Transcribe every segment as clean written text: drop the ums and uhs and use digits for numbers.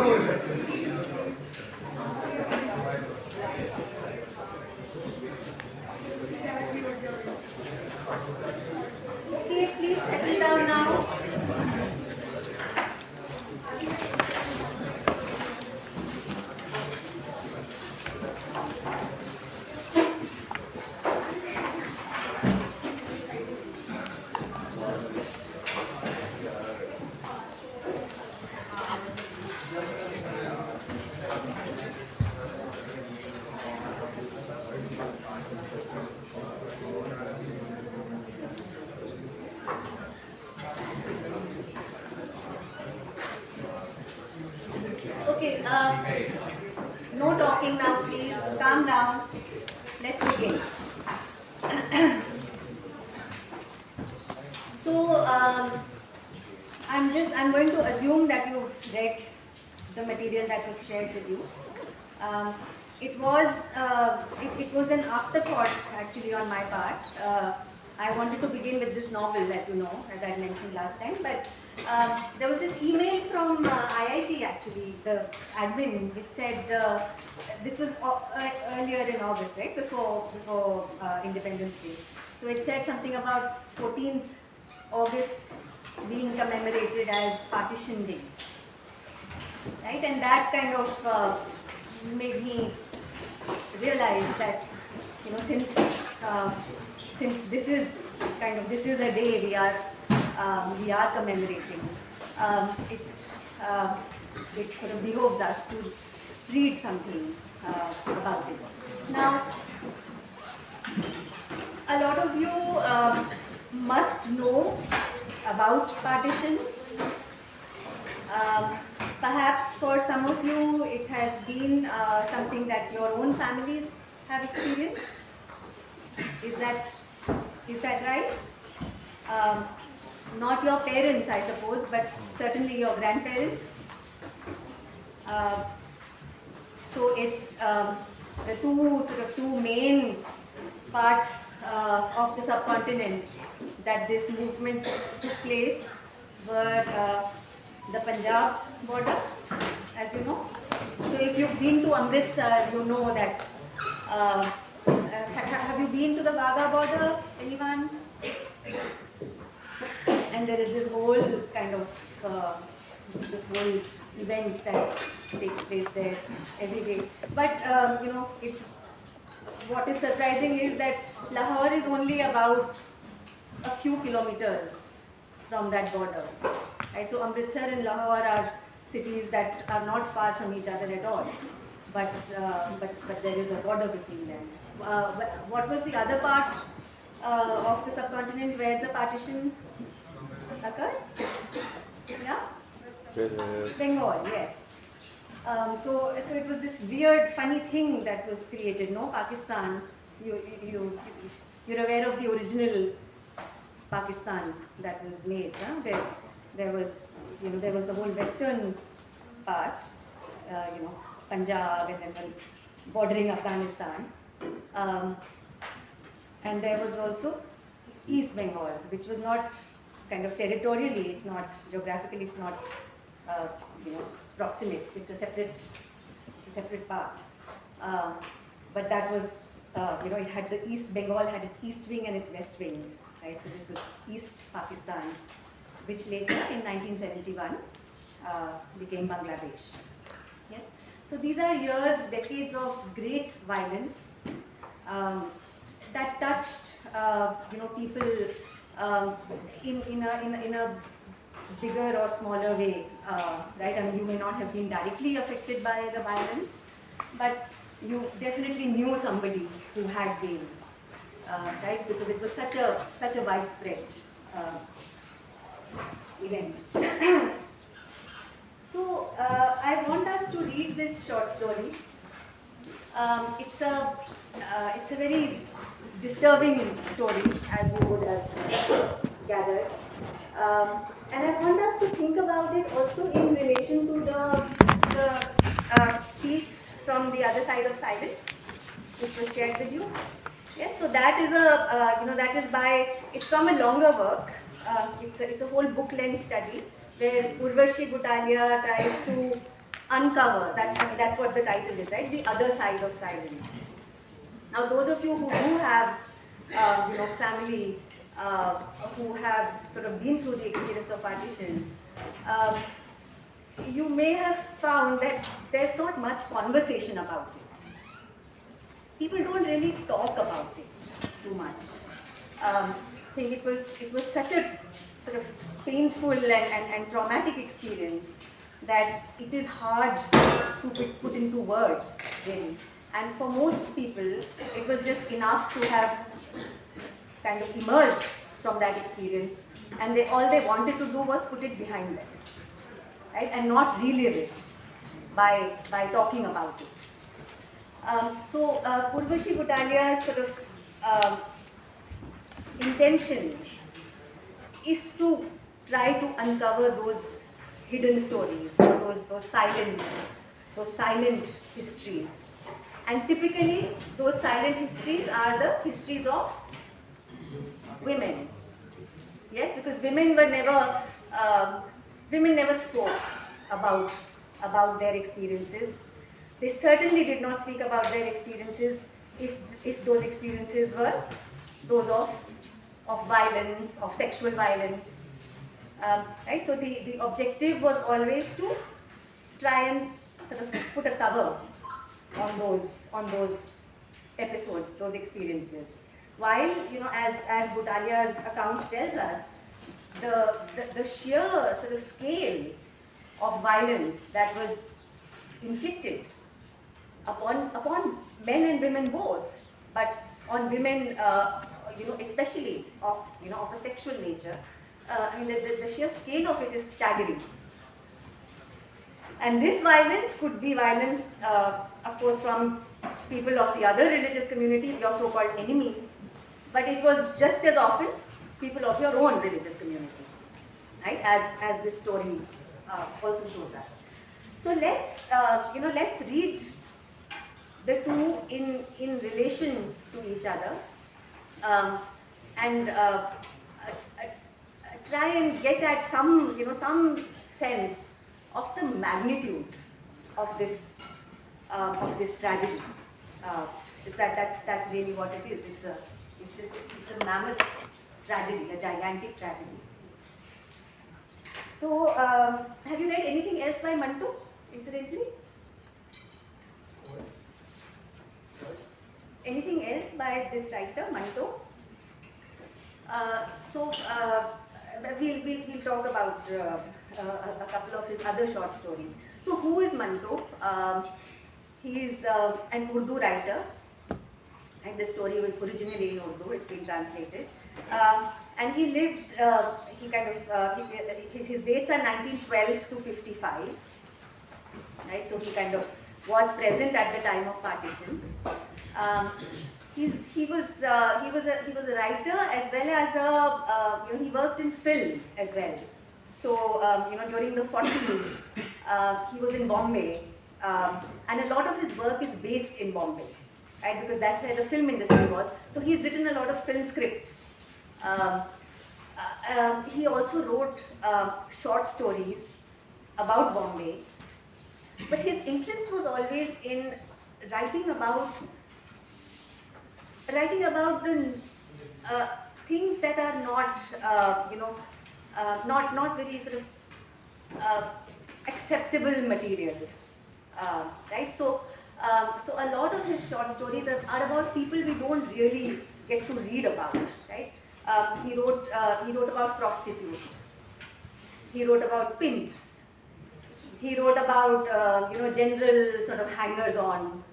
Okay, please settle down now. Okay, no talking now, please. Calm down. Let's begin. So, I'm going to assume that you've read the material that was shared with you. It was an afterthought actually on my part. I wanted to begin with this novel, as you know, as I mentioned last time, but there was this email from IIT actually, the admin, which said, this was earlier in August, right, before Independence Day. So it said something about 14th August being commemorated as Partition Day, right, and that kind of made me realize that, you know, since this is a day we are commemorating, it sort of behoves us to read something about it. Now, a lot of you must know about partition. Perhaps for some of you it has been something that your own families have experienced. Is that right? Not your parents, I suppose, but certainly your grandparents. So the two main parts of the subcontinent that this movement took place were the Punjab border, as you know. So if you've been to Amritsar, you know that. Have you been to the Wagah border? Anyone? And there is this whole kind of this whole event that takes place there every day. But you know, what is surprising is that Lahore is only about a few kilometers from that border. Right? So Amritsar and Lahore are cities that are not far from each other at all, but there is a border between them. What was the other part of the subcontinent where the partition occurred? Yeah? Bengal, yes. So it was this weird, funny thing that was created. No, Pakistan. You're aware of the original Pakistan that was made, huh? Where there was the whole western part, Punjab, and then bordering Afghanistan, and there was also East Bengal, which was not kind of territorially, it's not geographically, it's not proximate. It's a separate part. But that was it had the East Bengal had its east wing and its west wing, right? So this was East Pakistan, which later in 1971 became Bangladesh. Yes. So these are decades of great violence that touched people in a bigger or smaller way, right? I mean, you may not have been directly affected by the violence, but you definitely knew somebody who had been, right? Because it was such a widespread event. So I want us to read this short story. It's a very disturbing story, as you would have gathered. And I want us to think about it also in relation to the piece from the other side of silence, which was shared with you. Yes, so that is it's from a longer work. It's a whole book-length study where Urvashi Gutalia tries to uncover, that's what the title is, right? The other side of silence. Now, those of you who do have, family who have sort of been through the experience of partition, you may have found that there's not much conversation about it. People don't really talk about it too much. I think it was such a sort of painful and traumatic experience that it is hard to be put into words, really. And for most people, it was just enough to have kind of emerged from that experience, and all they wanted to do was put it behind them, right? And not relive it by talking about it. So Urvashi Butalia's sort of intention is to try to uncover those hidden stories, those silent histories. And typically, those silent histories are the histories of women. Yes, because women never spoke about their experiences. They certainly did not speak about their experiences if those experiences were those of violence, of sexual violence. Right? So the objective was always to try and sort of put a cover on those episodes, those experiences. While, as Butalia's account tells us, the sheer sort of scale of violence that was inflicted upon men and women both, but on women, especially of a sexual nature, the sheer scale of it is staggering. And this violence could be violence, of course, from people of the other religious community, your so-called enemy, but it was just as often people of your own religious community, right? As this story also shows us. So let's read the two in relation to each other, and try and get at some sense of the magnitude of this tragedy. That's really what it is. It's a mammoth tragedy, a gigantic tragedy. So, have you read anything else by Manto, incidentally? Anything else by this writer, Manto? We'll talk about a couple of his other short stories. So, who is Manto? He is an Urdu writer, and the story was originally in Urdu. It's been translated, and he lived. His dates are 1912 to 55. Right, so he kind of was present at the time of partition. He was a writer as well as he worked in film as well. So during the 40s, he was in Bombay, and a lot of his work is based in Bombay, right? Because that's where the film industry was. So he's written a lot of film scripts. He also wrote short stories about Bombay, but his interest was always in writing about the things that are not very sort of acceptable material, right? So a lot of his short stories are about people we don't really get to read about, right? He wrote about prostitutes. He wrote about pimps. He wrote about general sort of hangers-on,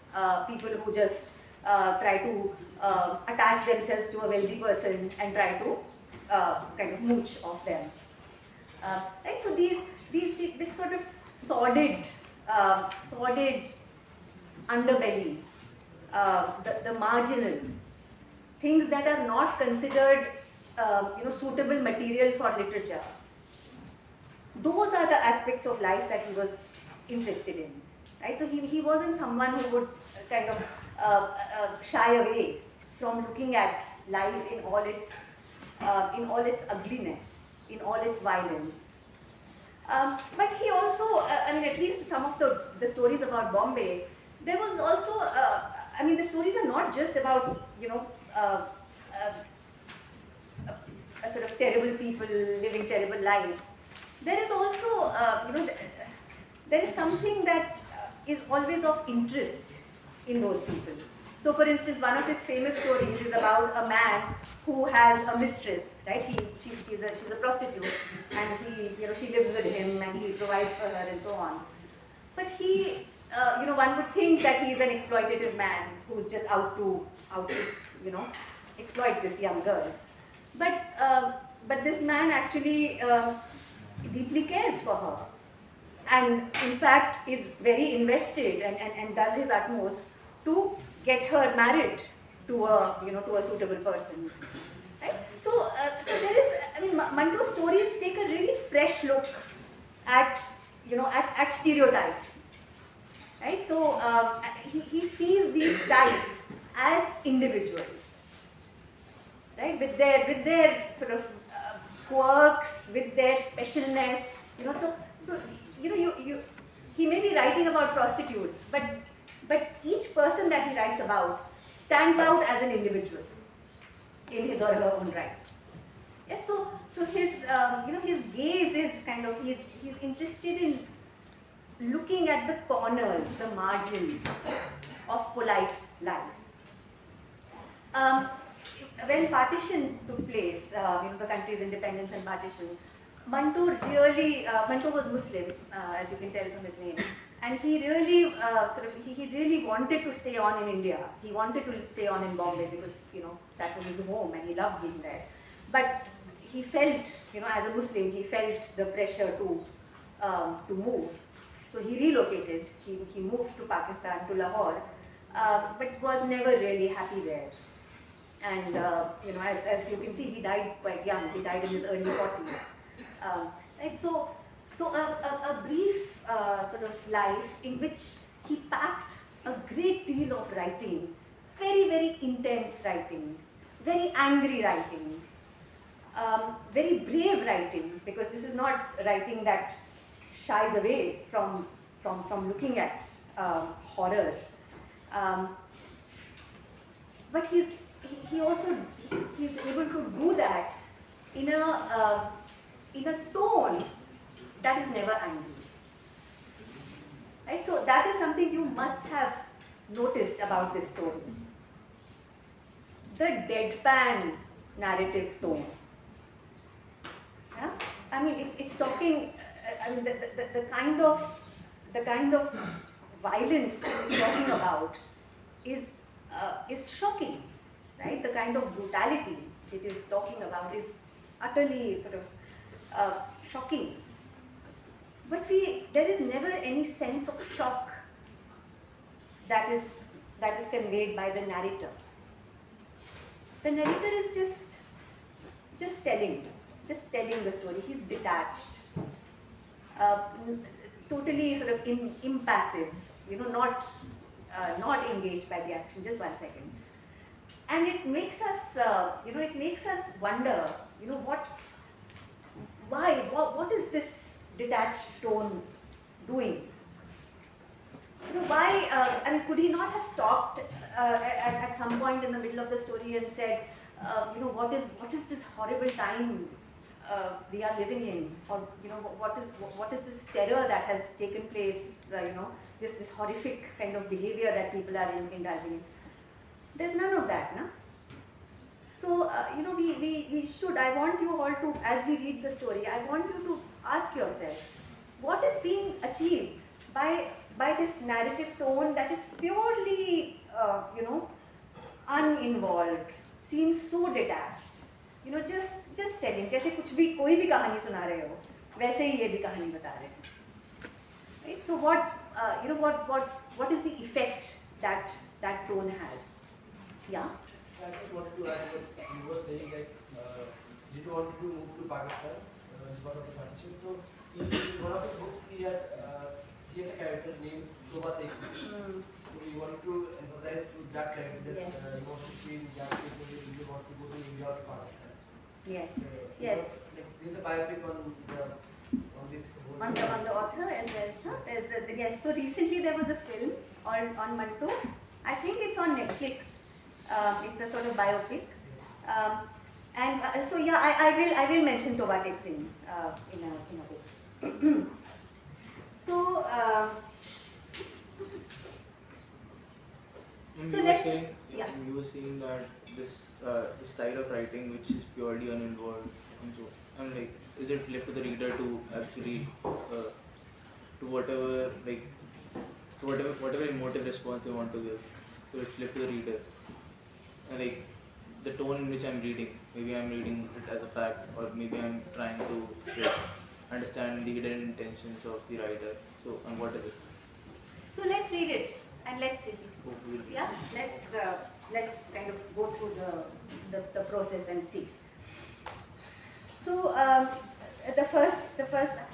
people who just try to attach themselves to a wealthy person and try to kind of mooch off them. Right? So this sort of sordid underbelly, the marginal things that are not considered suitable material for literature. Those are the aspects of life that he was interested in, right? So he wasn't someone who would kind of shy away from looking at life in all its ugliness, in all its violence. But he also, at least some of the stories about Bombay, there was also, I mean, the stories are not just about, a sort of terrible people living terrible lives. There is also, there is something that is always of interest in those people. So, for instance, one of his famous stories is about a man who has a mistress, right? She's a prostitute, and she lives with him, and he provides for her, and so on. But he, one would think that he's an exploitative man who's just out to exploit this young girl. But this man actually deeply cares for her, and in fact is very invested and does his utmost to get her married to a suitable person, right? So there is, I mean, Manto's stories take a really fresh look at stereotypes, right? So he sees these types as individuals, right? With their sort of quirks, with their specialness, So he may be writing about prostitutes, but each person that he writes about stands out as an individual in his or her own right. Yes, so his his gaze is kind of, he's interested in looking at the corners, the margins of polite life. When partition took place, the country's independence and partition, Manto was Muslim, as you can tell from his name, and he really he really wanted to stay on in India. He wanted to stay on in Bombay because that was his home and he loved being there. But he felt, as a Muslim, he felt the pressure to move. So he relocated. He moved to Pakistan, to Lahore, but was never really happy there. And as you can see, he died quite young. He died in his early 40s. Right? So a brief sort of life in which he packed a great deal of writing, very, very intense writing, very angry writing, very brave writing, because this is not writing that shies away from looking at horror. But he's able to do that in a tone that is never angry. Right? So that is something you must have noticed about this story. The deadpan narrative tone. Yeah? I mean, it's talking. I mean, the kind of violence he's talking about is shocking, right? The kind of brutality it is talking about is utterly sort of shocking. But there is never any sense of shock that is conveyed by the narrator. The narrator is just telling the story. He's detached, totally sort of impassive, not engaged by the action. Just 1 second. And it makes us wonder, what is this detached tone doing? Why, I mean, could he not have stopped at some point in the middle of the story and said, what is this horrible time we are living in, or what is this terror that has taken place, this horrific kind of behavior that people are indulging in? There's none of that, no? So, we should, I want you all to, as we read the story, I want you to ask yourself, what is being achieved by this narrative tone that is purely, uninvolved, seems so detached, just telling, जैसे कुछ भी कोई भी कहानी सुना रहे हो, वैसे ही ये भी कहानी बता रहे हैं, right? So what is the effect that tone has? Yeah. I just wanted to add what you were saying that he wanted to move to Pakistan as part of the partition. So in one of his books he has a character named Toba Tekfi. So he wanted to emphasize to that character that Yes. he wants to see young people, he wants to go to India or Pakistan. Yes. So, Yes. There is a biopic on this whole On the author as well. Huh? yes. So recently there was a film on Manto. I think it's on Netflix. It's a sort of biopic. So yeah, I will mention Toba Takes in a bit. So. So you were let's, saying, yeah. you were saying that this style of writing, which is purely uninvolved, and so I'm like, is it left to the reader to actually to whatever like so whatever emotive response they want to give, so it's left to the reader, and like the tone in which I'm reading, maybe I'm reading it as a fact, or maybe I'm trying to like, understand the hidden intentions of the writer. So, and what is it? So let's read it and let's see. Oh, we'll read. Yeah, let's kind of go through the process and see. So the first,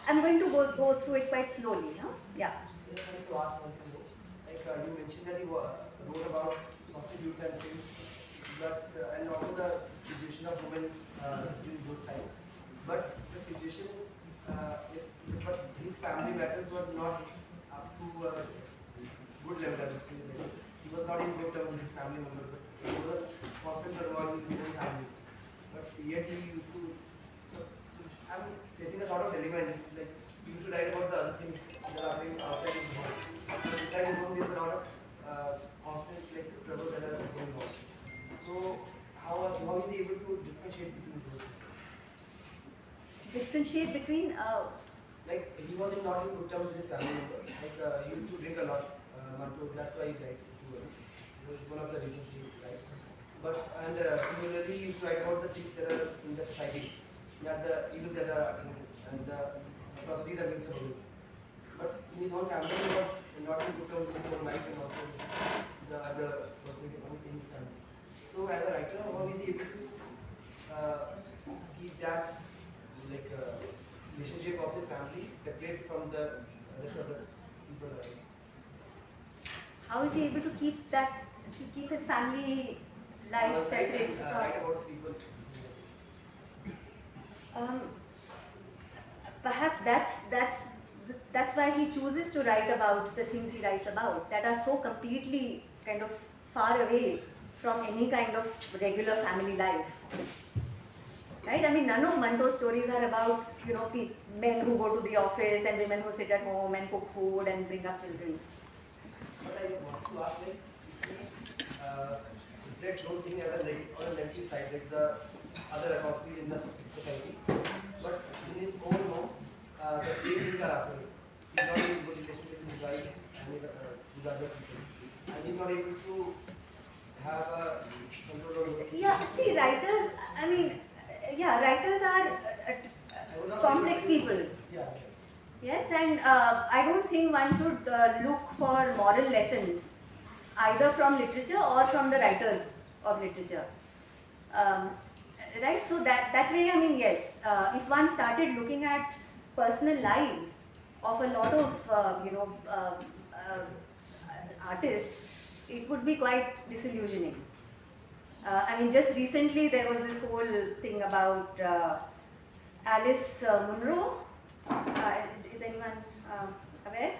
I'm going to go through it quite slowly. Huh? Yeah. I just wanted to ask one thing. Like you mentioned that you wrote about prostitutes and things, but and also the situation of women during those times. But the situation, but his family matters were not up to a good level. I would say. Like, he was not in good terms with his family members. But he was a constant turmoil with his own family. But yet he used to. I'm facing a sort of dilemma in this. Like he used to write about the other things that are happening outside his home. But inside his home, there's a lot of constant like trouble that are going on. So how is he able to differentiate between those? Differentiate between. Like he was not in good terms with his family members. Like he used to drink a lot. Manto, that's why he died. It was one of the reasons he died. But and similarly, he used to write about the things that are in the society. Yeah, the evil that are happening and the atrocities against the public. But in his own family, he was not in good terms with his own wife and also the other person in his family. So as a writer, how is he able to keep that like relationship of his family separate from the rest of the people around? How is he able to keep his family life separate? Write about the people. Perhaps that's why he chooses to write about the things he writes about that are so completely kind of far away from any kind of regular family life. Right? I mean, none of Manto's stories are about, men who go to the office and women who sit at home and cook food and bring up children. But I want to ask, like, let's don't think as a negative side, like the other atrocities in the society. But in his own home, the same things are happening. He's not in good relationship with his wife and with other people. And he's not able to have a control over it. Yeah, see, writers, writers are complex people. Yeah. Yes, and I don't think one should look for moral lessons either from literature or from the writers of literature. Right, so that way, yes, if one started looking at personal lives of a lot of artists, it would be quite disillusioning. Just recently there was this whole thing about Alice Munro. Is anyone aware?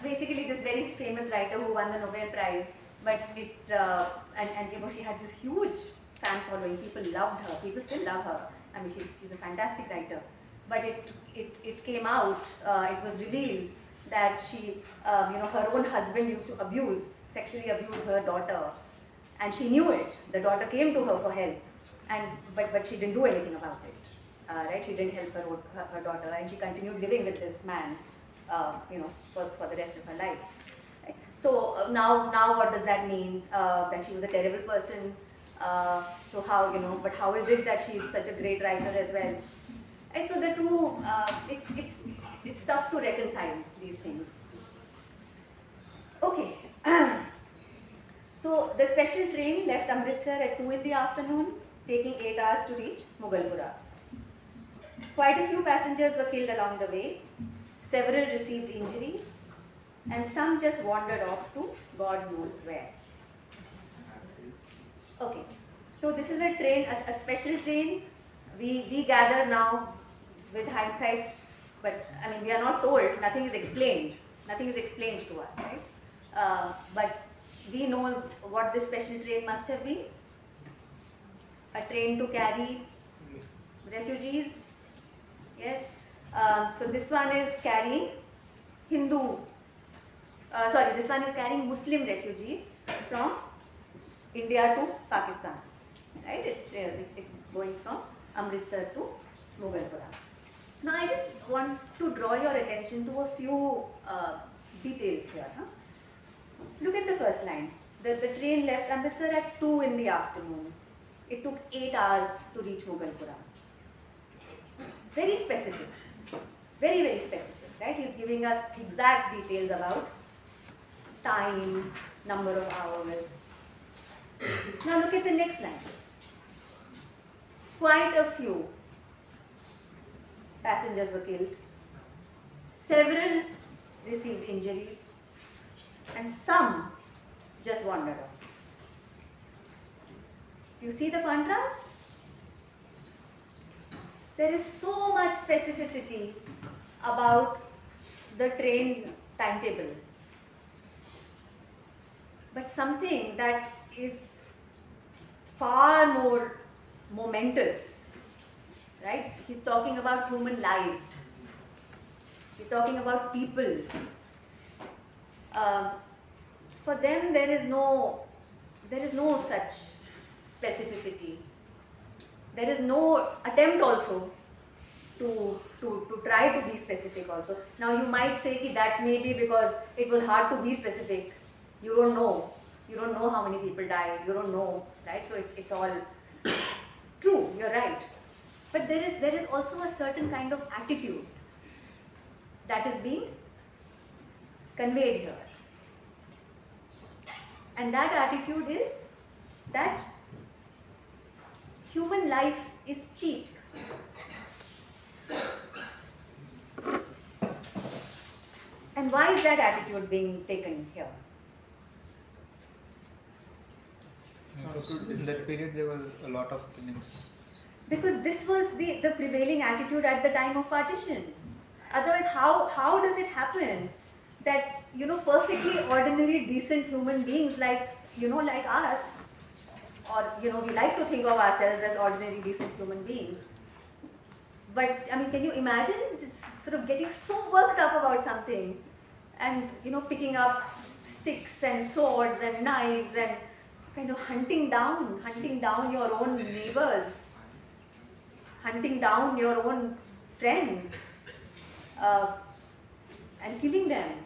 Basically, this very famous writer who won the Nobel Prize, but she had this huge fan following. People loved her. People still love her. She's a fantastic writer. But it came out. It was revealed that she, her own husband used to sexually abuse her daughter, and she knew it. The daughter came to her for help, but she didn't do anything about it. Right? She didn't help her daughter, and she continued living with this man, for the rest of her life. Right? So now what does that mean? That she was a terrible person. So but how is it that she is such a great writer as well? And so the two, it's tough to reconcile these things. Okay. So the special train left Amritsar at 2 in the afternoon, taking 8 hours to reach Mughalpura. Quite a few passengers were killed along the way, several received injuries, and some just wandered off to God knows where. Okay, so this is a train, a special train. We gather now with hindsight, but we are not told, nothing is explained Nothing is explained to us, right? But we know what this special train must have been. A train to carry refugees. Yes. So this one is carrying this one is carrying Muslim refugees from India to Pakistan. Right? It's going from Amritsar to Mughalpura. Now I just want to draw your attention to a few details here. Look at the first line. The train left Amritsar at 2 in the afternoon. It took 8 hours to reach Mughalpura. Very specific. Very, very specific. Right? He's giving us exact details about time, number of hours. Now look at the next line. Quite a few passengers were killed. Several received injuries. And some just wandered off. Do you see the contrast? There is so much specificity about the train timetable. But something that is far more momentous, right? He's talking about human lives. He's talking about people. For them, there is no such specificity. There is no attempt also to try to be specific also. Now you might say that may be because it was hard to be specific. You don't know. You don't know how many people died. You don't know, right? So it's all true. You're right. But there is also a certain kind of attitude that is being conveyed here. And that attitude is that human life is cheap. And why is that attitude being taken here? In that period, there were a lot of killings. Because this was the prevailing attitude at the time of partition. Otherwise, how does it happen that perfectly ordinary, decent human beings like us, or we like to think of ourselves as ordinary, decent human beings. But I mean, can you imagine just sort of getting so worked up about something, and picking up sticks and swords and knives and kind of hunting down your own neighbors, hunting down your own friends, and killing them.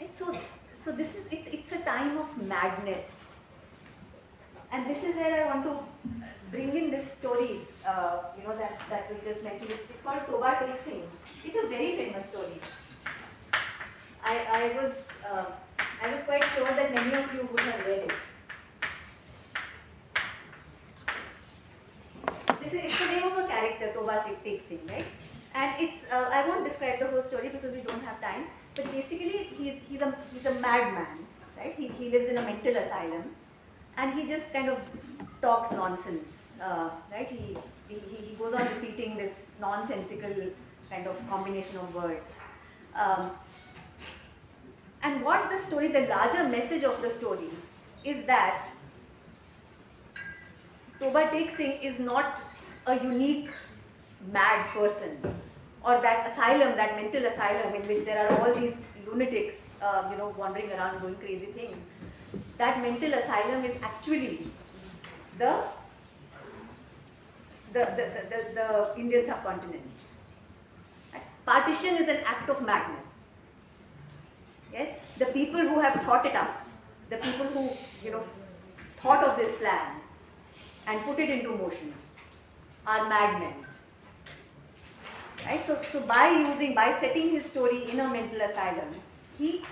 And so this is it's a time of madness, and this is where I want to bring in this story. That was just mentioned. It's called Toba Tek Singh. It's a very famous story. I was quite sure that many of you would have read it. It's the name of a character, Toba Tek Singh, right? And it's I won't describe the whole story because we don't have time. But basically, he's a madman, right? He lives in a mental asylum, and he just kind of talks nonsense, right? He goes on repeating this nonsensical kind of combination of words. And what the larger message of the story is that Toba Tek Singh is not a unique mad person, or that asylum, that mental asylum in which there are all these lunatics, wandering around doing crazy things. That mental asylum is actually the Indian subcontinent. Partition is an act of madness. Yes, the people who have thought it up, the people who thought of this plan and put it into motion are madmen. Right? So by setting his story in a mental asylum, he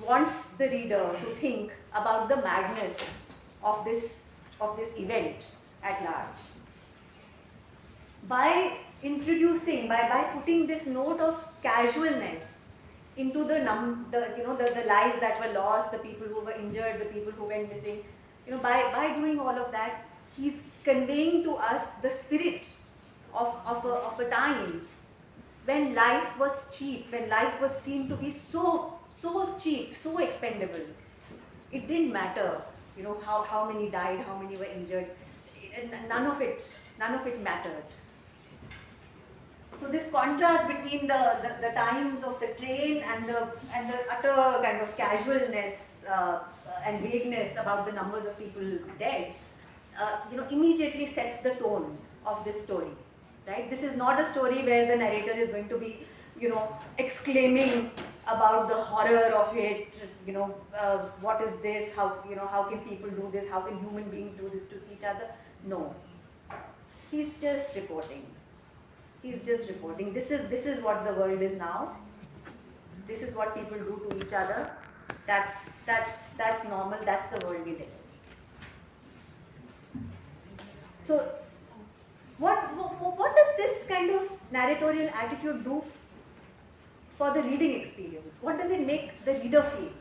wants the reader to think about the madness of this event at large. By putting this note of casualness into the lives that were lost, the people who were injured, the people who went missing, by doing all of that, he's conveying to us the spirit of a time when life was cheap, when life was seen to be so cheap, so expendable. It didn't matter, how many died, how many were injured. None of it mattered. So this contrast between the times of the train and the utter kind of casualness and vagueness about the numbers of people dead, immediately sets the tone of this story, right? This is not a story where the narrator is going to be, exclaiming about the horror of it, what is this, how can people do this, how can human beings do this to each other? No. He's just reporting. This is what the world is now. This is what people do to each other. That's normal. That's the world we live in. So, what does this kind of narratorial attitude do for the reading experience? What does it make the reader feel?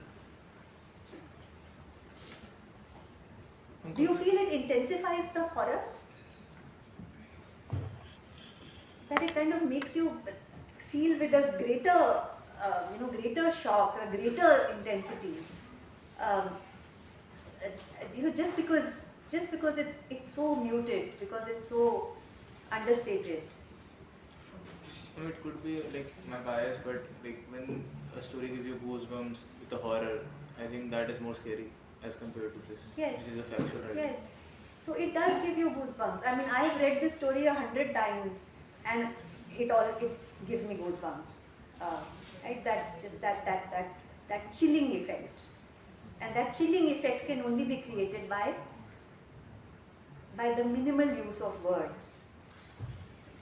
Do you feel it intensifies the horror? That it kind of makes you feel with a greater shock, a greater intensity. Just because it's so muted, because it's so understated. It could be like my bias, but like when a story gives you goosebumps with the horror, I think that is more scary as compared to this, Yes. which is a factual writing. Yes. So it does give you goosebumps. I mean, I've read this story 100 times, and it gives me goosebumps. Right? That chilling effect, and that chilling effect can only be created by the minimal use of words,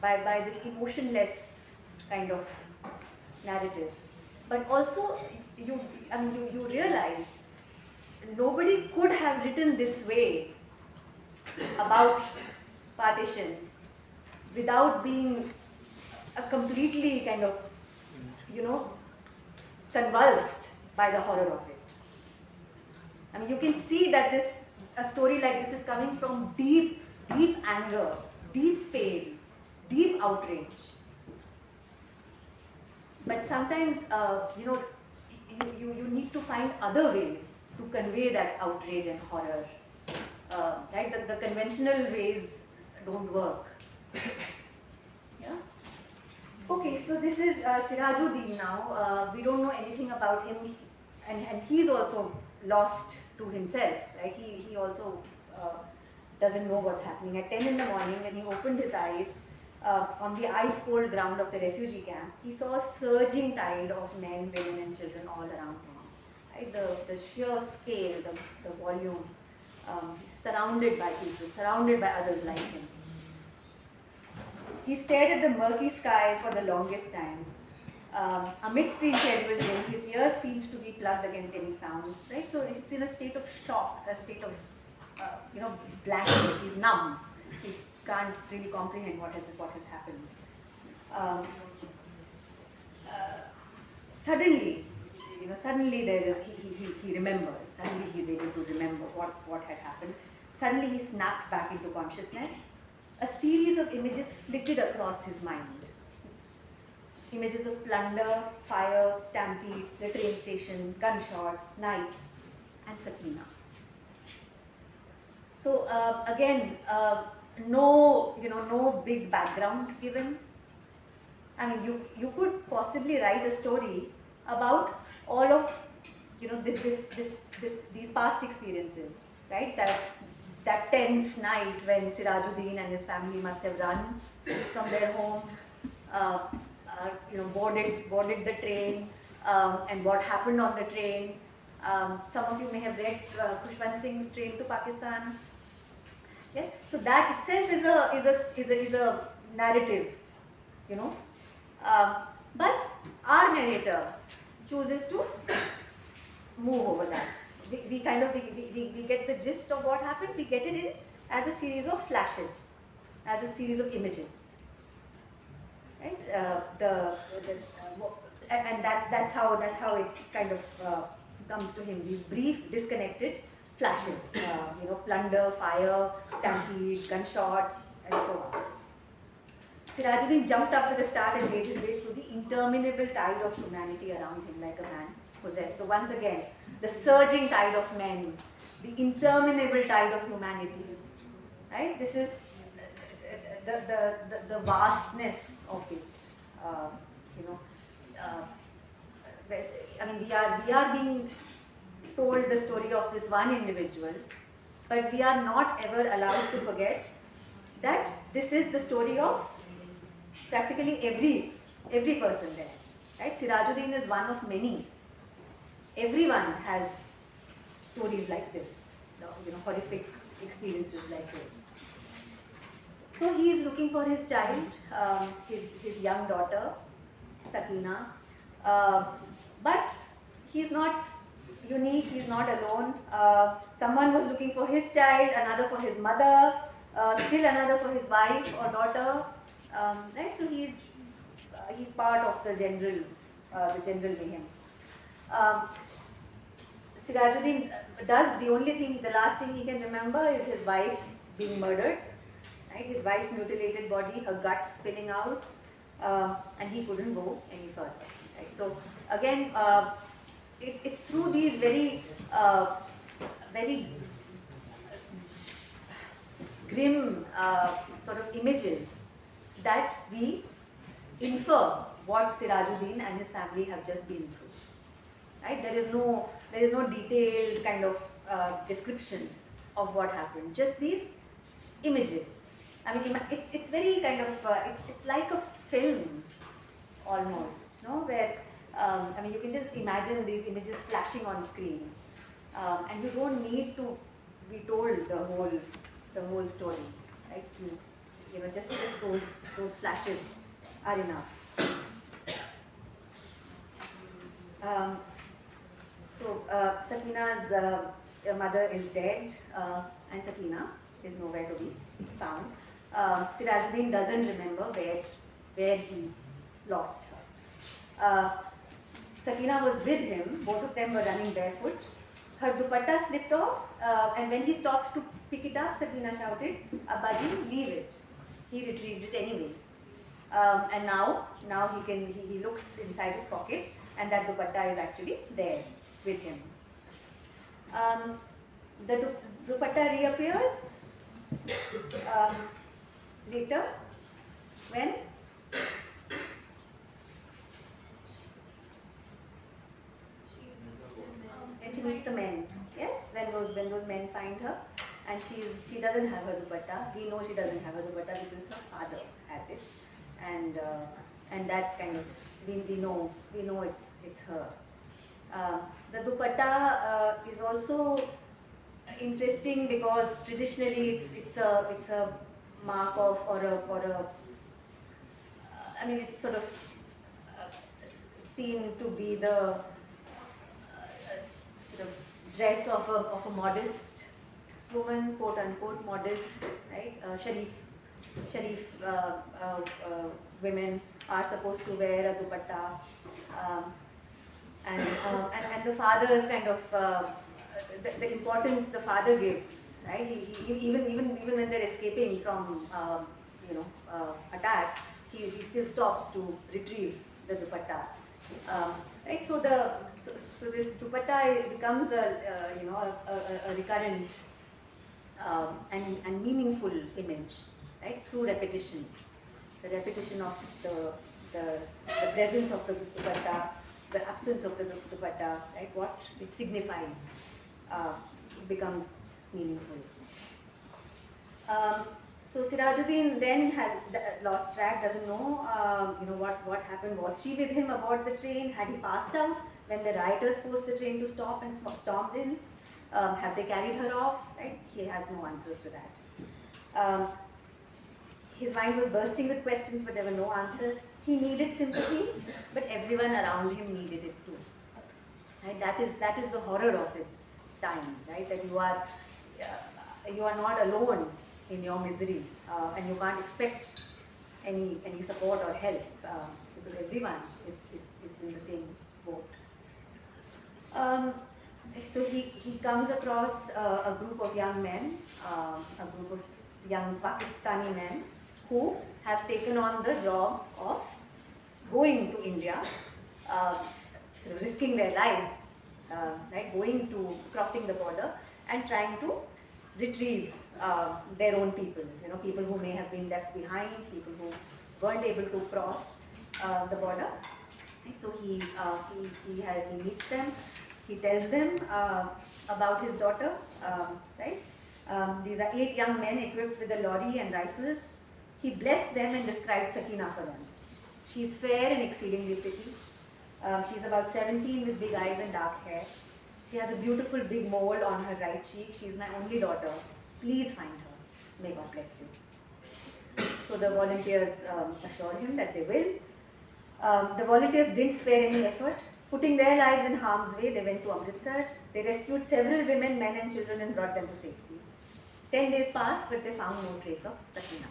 by this emotionless kind of narrative. But also, you realize nobody could have written this way about partition without being a completely kind of, convulsed by the horror of it. I mean, you can see that a story like this is coming from deep anger, deep pain, deep outrage. But sometimes, you need to find other ways to convey that outrage and horror. Right? The conventional ways don't work. Yeah. Okay, so this is Sirajuddin now. We don't know anything about him, and he's also lost to himself. Right? He also doesn't know what's happening. At 10 in the morning, when he opened his eyes on the ice-cold ground of the refugee camp, he saw a surging tide of men, women, and children all around him. Right? The sheer scale, the volume. He's surrounded by people, surrounded by others like him. He stared at the murky sky for the longest time. Amidst the incredible rain, his ears seemed to be plugged against any sound. Right? So he's in a state of shock, a state of blankness. He's numb. He can't really comprehend what has happened. Suddenly there is he remembers. Suddenly he's able to remember what had happened. Suddenly he snapped back into consciousness. A series of images flitted across his mind. Images of plunder, fire, stampede, the train station, gunshots, night, and Sakina. So again, no big background given. I mean, you could possibly write a story about all of these past experiences, right? That tense night when Sirajuddin and his family must have run from their homes, boarded the train, and what happened on the train. Some of you may have read Khushwant Singh's Train to Pakistan. Yes, so that itself is a narrative, but our narrator chooses to move over that. We get the gist of what happened. We get it in as a series of flashes, as a series of images, right? And that's how it kind of comes to him. These brief, disconnected flashes, plunder, fire, stampede, gunshots, and so on. Sirajuddin jumped up with a start and made his way through the interminable tide of humanity around him like a man possessed. So once again, the surging tide of men, the interminable tide of humanity, right? This is the vastness of it, you know. I mean, we are being told the story of this one individual, but we are not ever allowed to forget that this is the story of practically every person there, right? Sirajuddin is one of many. Everyone has stories like this, you know, horrific experiences like this. So he is looking for his child, his young daughter, Sakina, but he's not unique, he's not alone. Someone was looking for his child, another for his mother, still another for his wife or daughter, right? So he's part of the general mayhem. Sirajuddin does the last thing he can remember is his wife being murdered, right? His wife's mutilated body, her guts spilling out, and he couldn't go any further, right? So again, it's through these very grim sort of images that we infer what Sirajuddin and his family have just been through. Right? There is no detailed kind of description of what happened. Just these images. I mean, it's very kind of it's like a film almost, no? Where I mean, you can just imagine these images flashing on screen, and you don't need to be told the whole story, right? You know, just those flashes are enough. So Sakina's mother is dead, and Sakina is nowhere to be found. Sirajuddin doesn't remember where he lost her. Sakina was with him. Both of them were running barefoot. Her dupatta slipped off, and when he stopped to pick it up, Sakina shouted, "Abbaji, leave it." He retrieved it anyway, and now he looks inside his pocket, and that dupatta is actually there with him. The dupatta reappears later when she meets the men. Yes, when those men find her, and she doesn't have her dupatta. We know she doesn't have her dupatta because her father has it, and that kind of we know it's her. The dupatta is also interesting because traditionally it's a mark of or a I mean, it's sort of seen to be the sort of dress of a modest woman, quote unquote modest, right? Sharif women are supposed to wear a dupatta, and the father's kind of the importance the father gives, right? He even when they're escaping from attack, he still stops to retrieve the dupatta. Right, so this dupatta becomes a recurrent and meaningful image, right? Through repetition, the repetition of the presence of the dupatta, the absence of the dupatta, right? What it signifies becomes meaningful. So Sirajuddin then has lost track, doesn't know, what happened. Was she with him aboard the train? Had he passed out when the rioters forced the train to stop and stormed in? Have they carried her off? Right? He has no answers to that. His mind was bursting with questions, but there were no answers. He needed sympathy, but everyone around him needed it too. Right? That is the horror of this time, right? That you are not alone in your misery, and you can't expect any support or help because everyone is in the same boat. So he comes across a group of young men, a group of young Pakistani men who have taken on the job of going to India, sort of risking their lives, right, crossing the border and trying to retrieve their own people, people who may have been left behind, people who weren't able to cross the border. Right? So he meets them, he tells them about his daughter, right? These are 8 young men equipped with a lorry and rifles. He blessed them and described Sakina for them. She's fair and exceedingly pretty. She's about 17 with big eyes and dark hair. She has a beautiful big mole on her right cheek. She's my only daughter. Please find her. May God bless you. So the volunteers assured him that they will. The volunteers didn't spare any effort. Putting their lives in harm's way, they went to Amritsar. They rescued several women, men and children and brought them to safety. 10 days passed, but they found no trace of Sakina.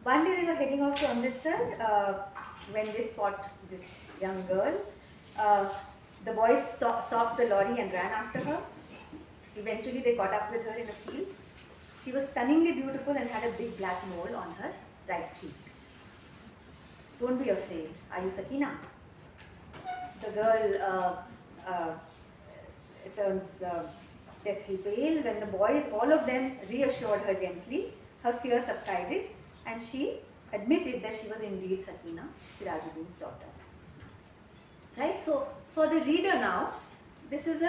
One day they were heading off to Amritsar when they spot this young girl. The boys stopped the lorry and ran after her. Eventually they caught up with her in a field. She was stunningly beautiful and had a big black mole on her right cheek. Don't be afraid. Are you Sakina? The girl turns deathly pale. When the boys, all of them, reassured her gently, her fear subsided and she admitted that she was indeed Sakina, Sirajuddin's daughter. Right? So, for the reader now, this is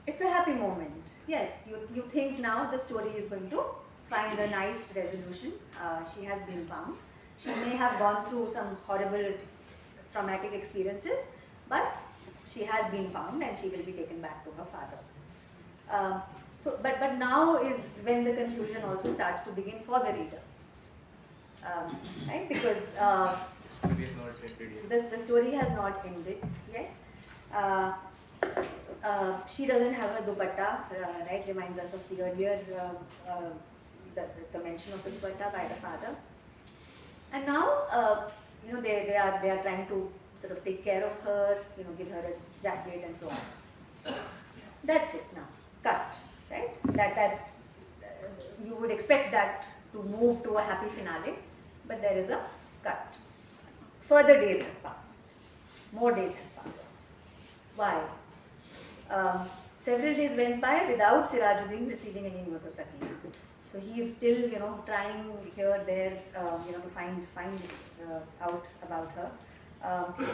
it's a happy moment. Yes, you think now the story is going to find a nice resolution. She has been found. She may have gone through some horrible traumatic experiences, but she has been found and she will be taken back to her father. But now is when the confusion also starts to begin for the reader. Right? Because The story is not ended yet. the story has not ended yet. She doesn't have a dupatta, right? Reminds us of the earlier the mention of the dupatta by the father. And now, they are trying to sort of take care of her, give her a jacket and so on. That's it now. Cut, right? That you would expect that to move to a happy finale, but there is a cut. Further days have passed. More days have passed. Why? Several days went by without Sirajuddin receiving any news of Sakina. So he is still, trying here, there, to find out about her.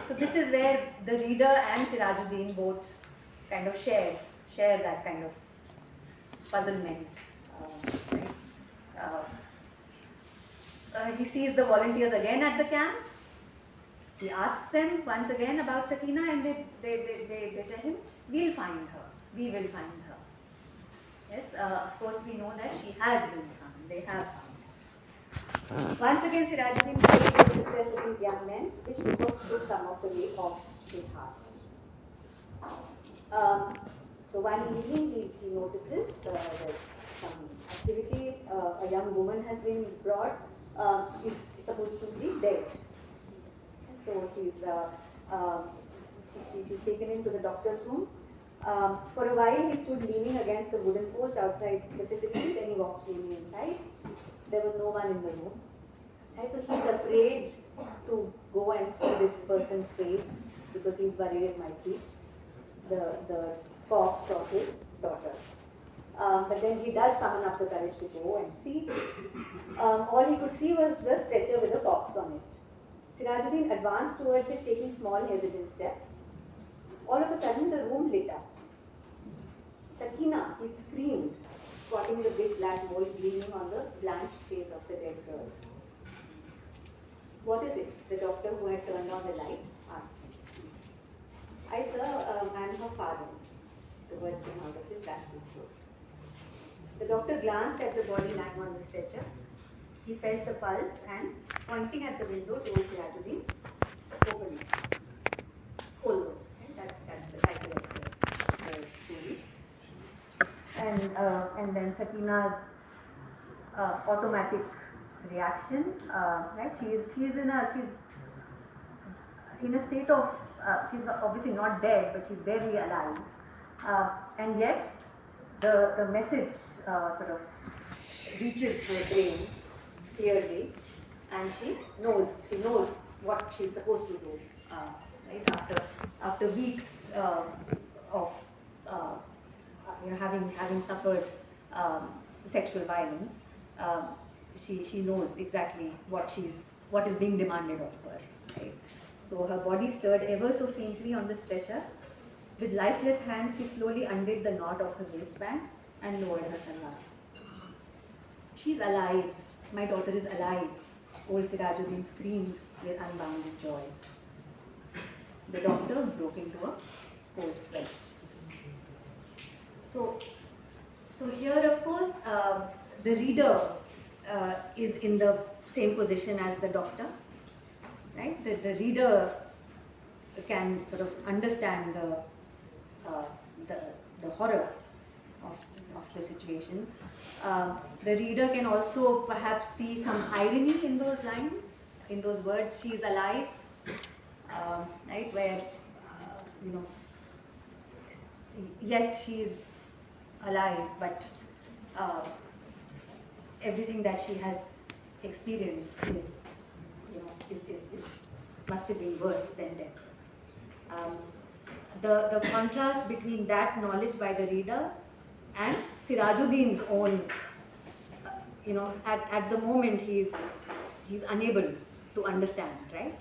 So this is where the reader and Sirajuddin both kind of share that kind of puzzlement. He sees the volunteers again at the camp. He asks them once again about Sakina, and they tell him, "We'll find her. We will find her." Yes, of course we know that she has been found. They have found her. Once again, Sirajuddin praised the success of these young men, which took some of the weight off his heart. So one evening, he notices there's some activity. A young woman has been brought. She's supposed to be dead. So she's taken into the doctor's room. For a while, he stood leaning against the wooden post outside the facility. Then he walked slowly inside. There was no one in the room. And so he's afraid to go and see this person's face because he's worried it might be the corpse of his daughter. But then he does summon up the courage to go and see. All he could see was the stretcher with a corpse on it. Sirajuddin advanced towards it, taking small hesitant steps. All of a sudden, the room lit up. Sakina, he screamed, spotting the big black mole gleaming on the blanched face of the dead girl. "What is it?" the doctor, who had turned on the light, asked him. "Sir, I am her father." The words came out of his rasping throat. The doctor glanced at the body lying on the stretcher. He felt the pulse and, pointing at the window, told Sirajuddin, "Open it. Hold on." That's the title of the story. And then Sakina's automatic reaction, right? She's in a state of she's obviously not dead, but she's barely alive, and yet the message sort of reaches her brain clearly, and she knows what she's supposed to do. Right after weeks of having suffered sexual violence, she knows exactly what is being demanded of her. Right? So her body stirred ever so faintly on the stretcher. With lifeless hands, she slowly undid the knot of her waistband and lowered her salwar. She's alive. My daughter is alive. Old Sirajuddin screamed with unbounded joy. The doctor broke into a cold sweat. So here, of course, the reader is in the same position as the doctor, right? The reader can sort of understand the horror of the situation. The reader can also perhaps see some irony in those lines, in those words, "She is alive," right? Where, yes, she is alive, but everything that she has experienced is must have been worse than death. The contrast between that knowledge by the reader and Sirajuddin's own, at the moment he's unable to understand, right?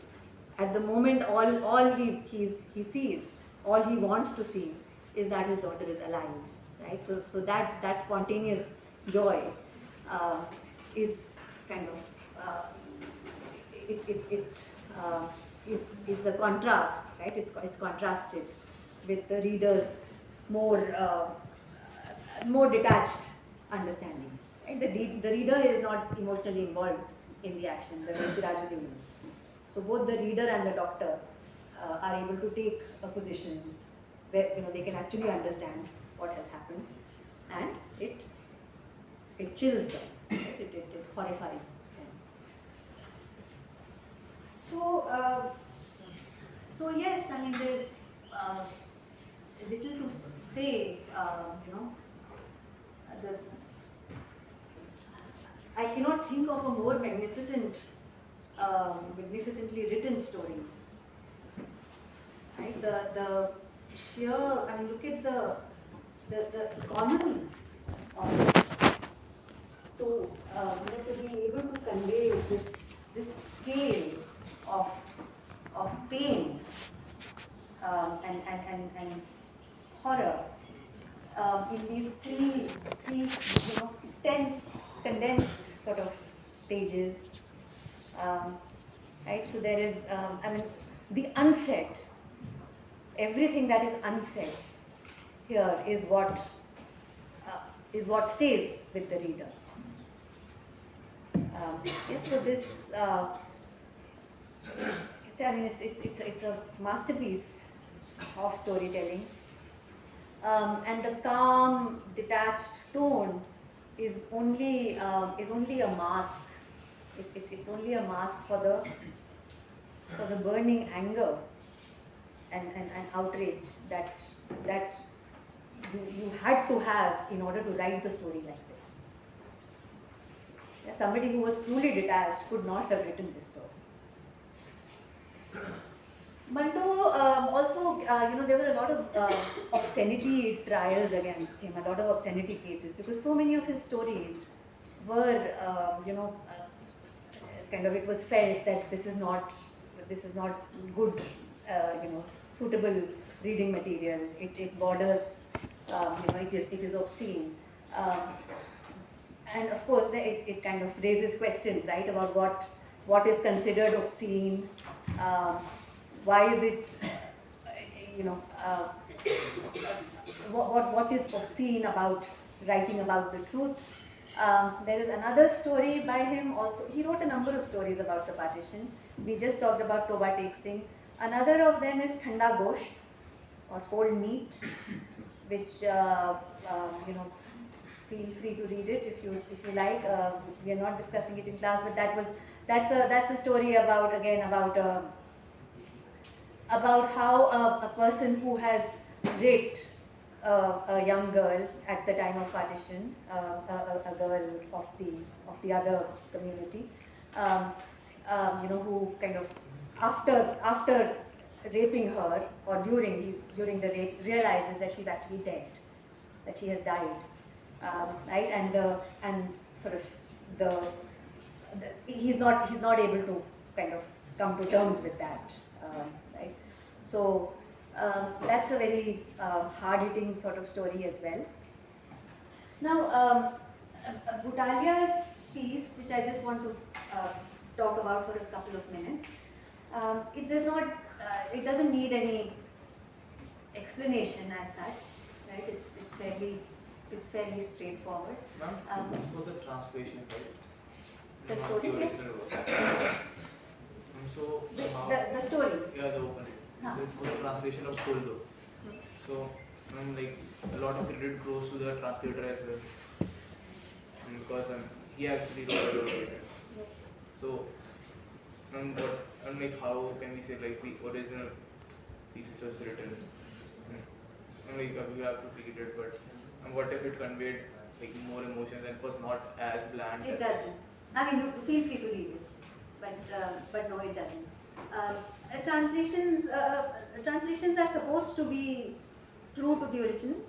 At the moment, all he sees, all he wants to see is that his daughter is alive, right? So that spontaneous joy is kind of is a contrast, right? It's contrasted with the reader's more detached understanding. Right? The reader is not emotionally involved in the action, the way Sirajuddin is. So both the reader and the doctor are able to take a position where they can actually understand what has happened, and it chills them, right? It horrifies them. So yes, I mean there's little to say. I cannot think of a more magnificently written story. Right? The sheer, I mean, look at the economy of to be able to convey this scale of pain and horror in these three tense, condensed sort of pages. Right? So there is, the unsaid, everything that is unsaid here is what stays with the reader. Yes, so this, it's a masterpiece of storytelling, and the calm, detached tone is only a mask. It's only a mask for the burning anger and outrage that you had to have in order to write the story like this. Yeah, somebody who was truly detached could not have written this story. Mando also, there were a lot of obscenity trials against him, a lot of obscenity cases, because so many of his stories were, it was felt that this is not good, suitable reading material. It borders, it is obscene. And of course, it kind of raises questions, right, about what is considered obscene. Why is it, what is obscene about writing about the truth? There is another story by him also. He wrote a number of stories about the partition. We just talked about Toba Tek Singh. Another of them is Thanda Gosht, or cold meat, which, feel free to read it if you like. We are not discussing it in class, but that's a story about how a person who has raped a young girl at the time of partition, a girl of the other community, who kind of after raping her or during the rape realizes that she's actually dead, that she has died, right? And sort of he's not able to kind of come to terms with that, right? So that's a very hard-hitting sort of story as well. Now, Butalia's piece, which I just want to talk about for a couple of minutes, it doesn't need any explanation as such, right? It's fairly straightforward. Ma'am, this was the translation, right? The Not story, the yes. original work. So, The story. yeah, the open. Huh. It was a translation of Poldo. So, like a lot of credit goes to the translator as well, because he actually wrote about it. So, like how can we say like the original piece which was written? Like we have to read it, but what if it conveyed like more emotions and was not as bland? It as doesn't. I mean, you feel free to read it, but no, it doesn't. Translations are supposed to be true to the original,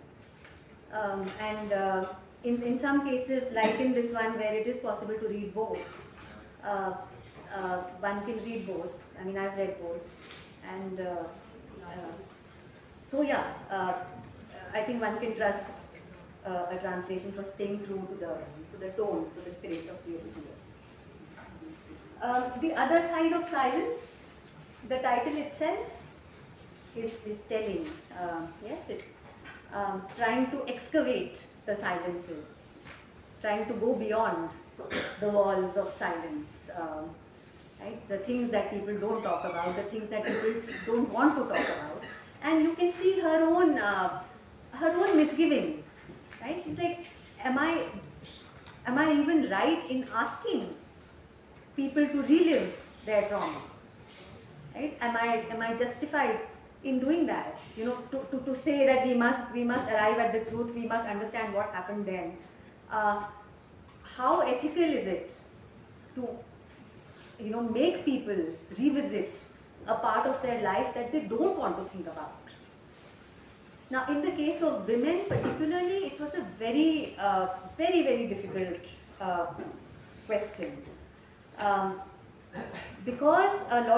and in some cases, like in this one where it is possible to read both, one can read both. I mean, I've read both, and so yeah, I think one can trust a translation for staying true to the tone, to the spirit of the original. The other side of silence, the title itself is telling. Yes, it's trying to excavate the silences, trying to go beyond the walls of silence. Right? The things that people don't talk about, the things that people don't want to talk about, and you can see her own misgivings. Right? She's like, am I even right in asking people to relive their trauma? Right? Am I justified in doing that? You know, to say that we must arrive at the truth, we must understand what happened then. How ethical is it to make people revisit a part of their life that they don't want to think about? Now, in the case of women particularly, it was a very, very difficult question. Because there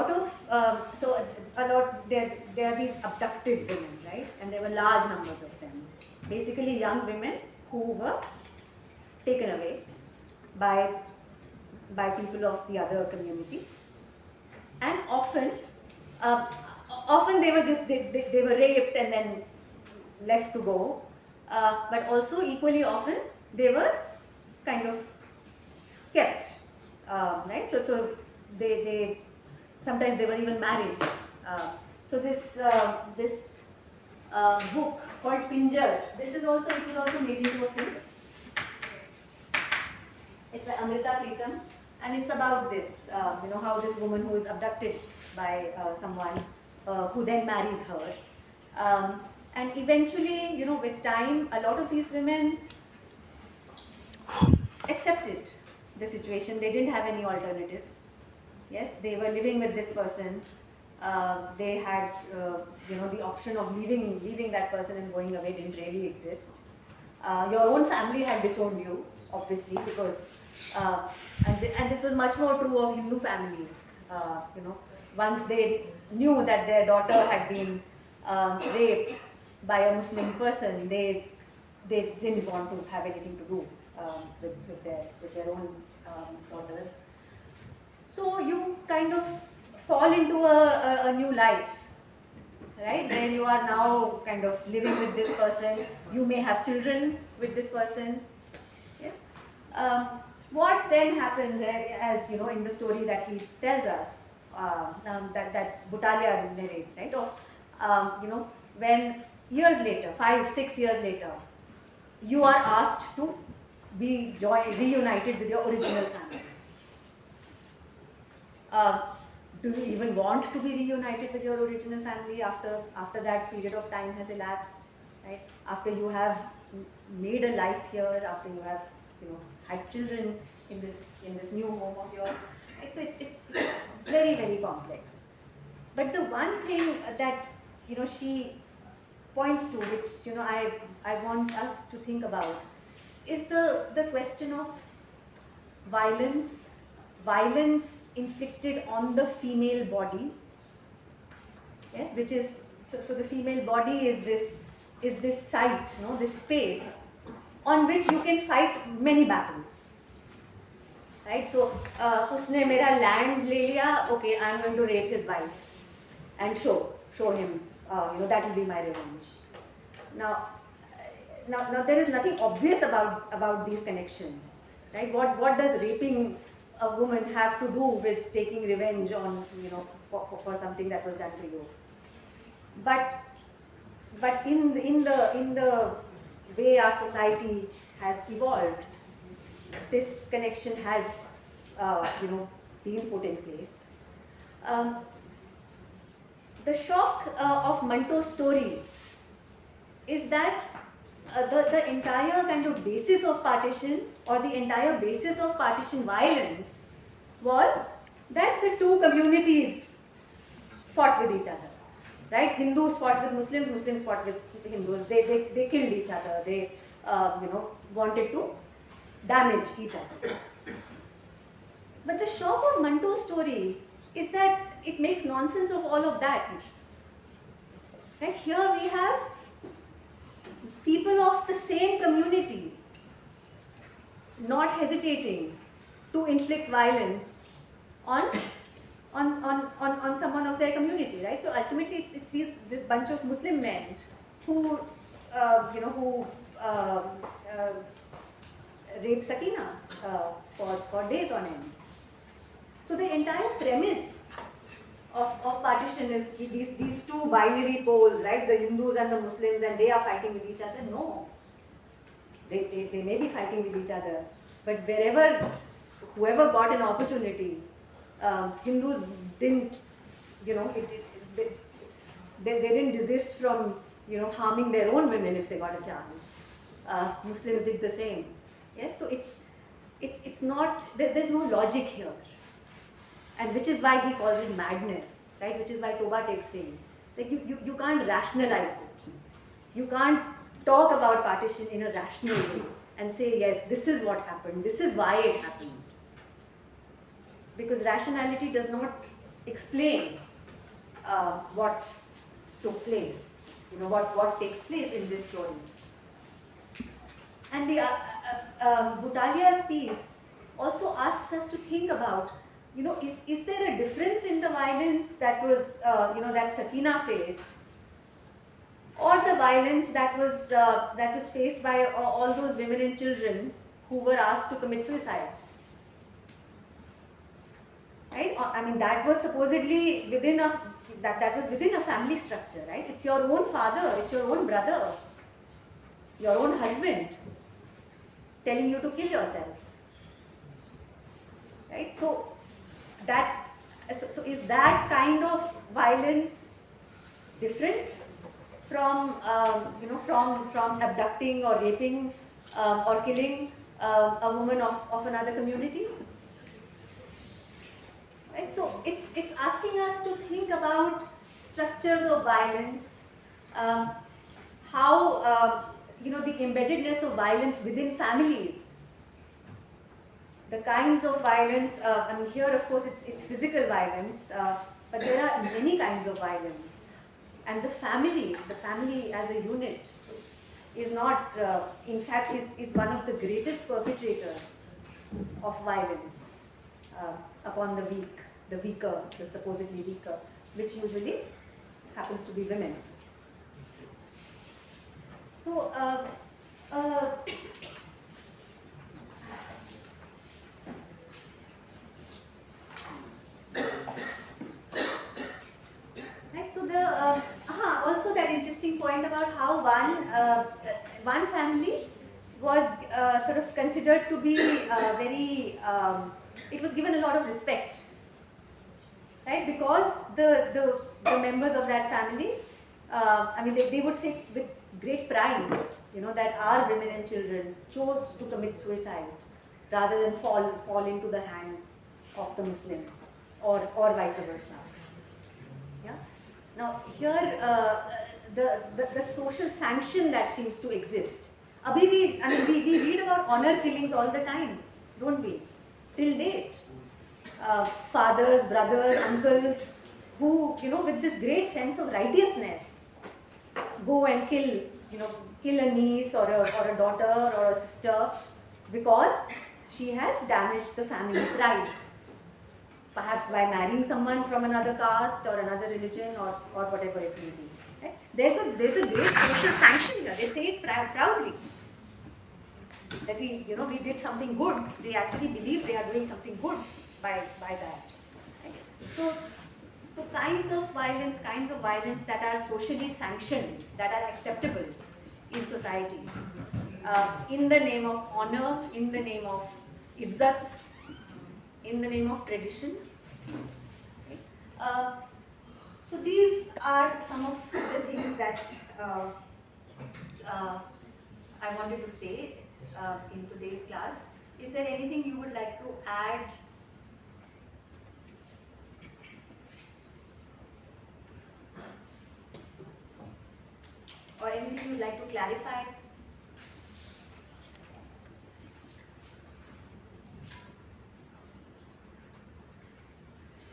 are these abducted women, right? And there were large numbers of them. Basically young women who were taken away by people of the other community. And often they were they were raped and then left to go. But also equally often they were kind of kept, right? So they sometimes they were even married. So this book called Pinjar, it was also made into a film. It's by Amrita Pritam, and it's about this, how this woman who is abducted by someone who then marries her, and eventually, with time, a lot of these women accepted the situation. They didn't have any alternatives. Yes, they were living with this person. They had, the option of leaving that person and going away didn't really exist. Your own family had disowned you, obviously, because and this was much more true of Hindu families. Once they knew that their daughter had been raped by a Muslim person, they didn't want to have anything to do with their own daughters. So you kind of fall into a new life, right? Where you are now kind of living with this person. You may have children with this person. Yes. What then happens, as in the story that he tells us, that Butalia narrates, right? Of when years later, 5-6 years later, you are asked to be reunited with your original family. Do you even want to be reunited with your original family after that period of time has elapsed, right? After you have made a life here, after you have, had children in this new home of yours, right? So it's very, very complex. But the one thing that she points to, which I want us to think about, is the question of violence inflicted on the female body. Yes, which is so the female body is this site, this space on which you can fight many battles. Right? So usne mera land le liya, okay, I'm going to rape his wife and show him, that will be my revenge. Now there is nothing obvious about these connections, right? What does raping a woman have to do with taking revenge on, for something that was done to you? But in the way our society has evolved, this connection has been put in place. The shock of Manto's story is that the entire kind of basis of partition, or the entire basis of partition violence, was that the two communities fought with each other. Right? Hindus fought with Muslims, Muslims fought with Hindus. They killed each other. They wanted to damage each other. But the shock of Manto's story is that it makes nonsense of all of that. Right? Here we have people of the same community not hesitating to inflict violence on someone of their community, right? So ultimately, it's this bunch of Muslim men who rape Sakina for days on end. So the entire premise of partition is these two binary poles, right? The Hindus and the Muslims, and they are fighting with each other. No, they may be fighting with each other, but whoever got an opportunity, Hindus didn't, they didn't desist from, harming their own women if they got a chance. Muslims did the same. Yes, so it's not, there's no logic here. And which is why he calls it madness, right? Which is why Toba takes saying, like you can't rationalize it. You can't talk about partition in a rational way and say, yes, this is what happened, this is why it happened. Because rationality does not explain what took place, what takes place in this story. And the Butalia's piece also asks us to think about, is there a difference in the violence that was, that Sakina faced, or the violence that was faced by all those women and children who were asked to commit suicide? Right? I mean, that was supposedly within a family structure, right? It's your own father, it's your own brother, your own husband telling you to kill yourself, right? So is that kind of violence different from from abducting or raping or killing a woman of another community? Right? So it's asking us to think about structures of violence, how the embeddedness of violence within families. The kinds of violence, I mean, here of course it's physical violence, but there are many kinds of violence. And the family as a unit is not, in fact, is one of the greatest perpetrators of violence upon the weak, the weaker, the supposedly weaker, which usually happens to be women. So, right, so also that interesting point about how one family was sort of considered to be very, it was given a lot of respect, right? Because the members of that family, I mean, they would say great pride, that our women and children chose to commit suicide rather than fall into the hands of the Muslim, or vice versa. Yeah. Now here, the social sanction that seems to exist. We read about honor killings all the time, don't we? Till date, fathers, brothers, uncles, who with this great sense of righteousness go and kill a niece or a daughter or a sister because she has damaged the family pride, perhaps by marrying someone from another caste or another religion or whatever it may be. Right? There's a great social sanction here. They say it proudly that we did something good. They actually believe they are doing something good by that. Right? So kinds of violence that are socially sanctioned, that are acceptable in society, in the name of honor, in the name of izzat, in the name of tradition. Okay. So these are some of the things that I wanted to say in today's class. Is there anything you would like to add? Or anything you'd like to clarify?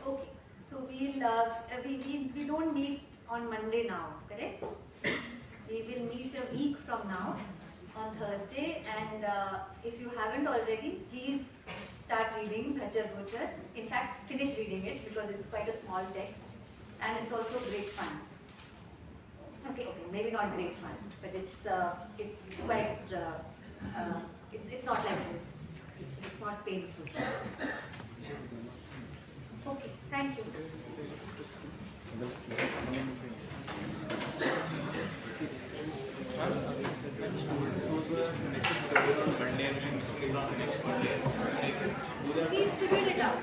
Okay, so we don't meet on Monday now, correct? We will meet a week from now on Thursday, and if you haven't already, please start reading Ghajar Gujar. In fact, finish reading it because it's quite a small text, and it's also great fun. Okay, maybe not great fun, but it's quite it's not like this. It's not painful. Okay, thank you. Please figure it out.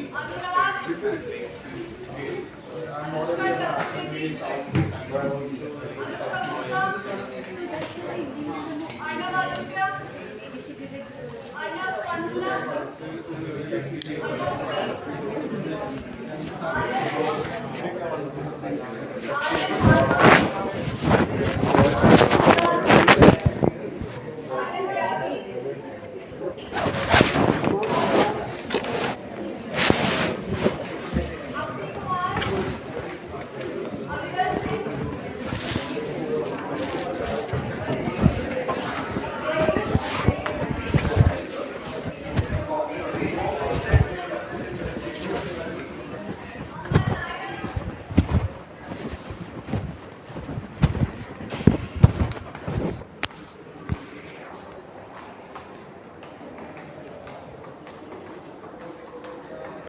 Anurag